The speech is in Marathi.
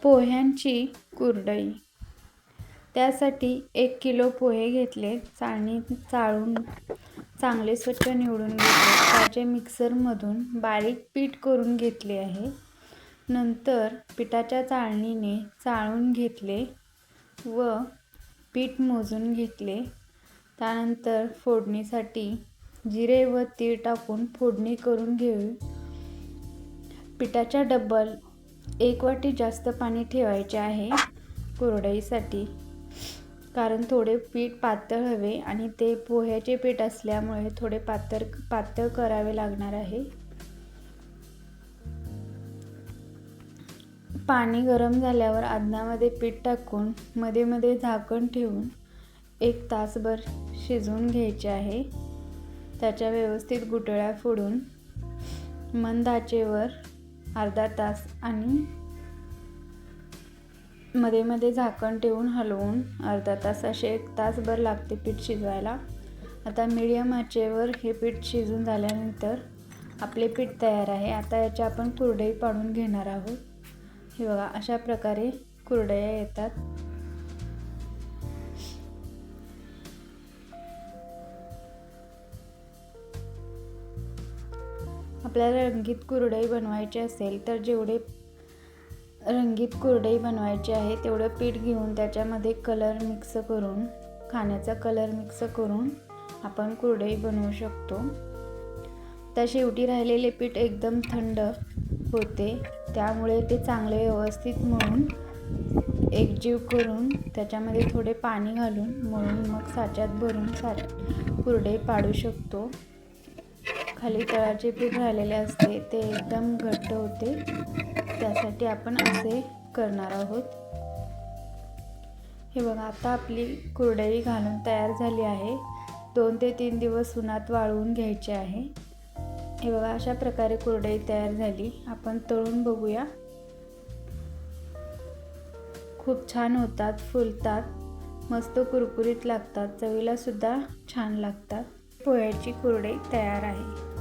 पोह्यांची कुरडई. त्यासाठी 1 किलो पोहे घेतले, चाळून चांगले स्वच्छ निवडून घेतले. त्याचे मिक्सरमधून बारीक पीठ करून घेतले आहे. नंतर पिठाच्या चाळणीने चाळून घेतले व पीठ मोजून घेतले. त्यानंतर फोडणीसाठी जिरे व तीळ टाकून फोडणी करून घेऊ. पिठाच्या डबल 1 वाटी जास्त पाणी ठेवायचे आहे कुरडईसाठी, कारण थोडे पीठ पातळ हवे आणि ते पोह्याचे पीठ असल्यामुळे थोडे पातळ करावे लागणार आहे. पाणी गरम झाल्यावर अदनामध्ये पीठ टाकून मध्ये मध्ये झाकण ठेवून 1 तासभर शिजवून घ्यायचे आहे. त्याच्या व्यवस्थित गुठळ्या फोडून मंद आचेवर अर्धा तास आणि मध्ये मध्ये झाकण ठेवून हलवून अर्धा तास, असे 1 तासभर लागते पीठ शिजवायला. आता मीडियम आचेवर हे पीठ शिजून झाल्यानंतर आपले पीठ तयार आहे. आता याची आपण कुरडई पाडून घेणार आहोत. हे बघा, अशा प्रकारे कुरडया येतात. आपल्याला रंगीत कुरडई बनवायची असेल तर जेवढे रंगीत कुरडई बनवायची आहे तेवढं पीठ घेऊन त्याच्यामध्ये कलर मिक्स करून, खाण्याचा कलर मिक्स करून आपण कुरडई बनवू शकतो. तर शेवटी राहिलेले पीठ एकदम थंड होते, त्यामुळे ते चांगले व्यवस्थित मळून एकजीव करून त्याच्यामध्ये थोडे पाणी घालून मळून मग साच्यात भरून कुरडई पाडू शकतो. खाली तळाचे पीठ राहिलेले असते ते एकदम घट्ट होते, त्यासाठी आपण असे करणार आहोत. हे बघा, आता आपली कुरडई घालून तयार झाली आहे. 2 ते 3 दिवस उन्हात वाळवून घ्यायचे आहे. हे बघा, अशा प्रकारे कुरडई तयार झाली. आपण तळून बघूया. खूप छान होतात, फुलतात, मस्त कुरकुरीत लागतात, चवीला सुद्धा छान लागतात. पोह्याची कुरडई तयार आहे.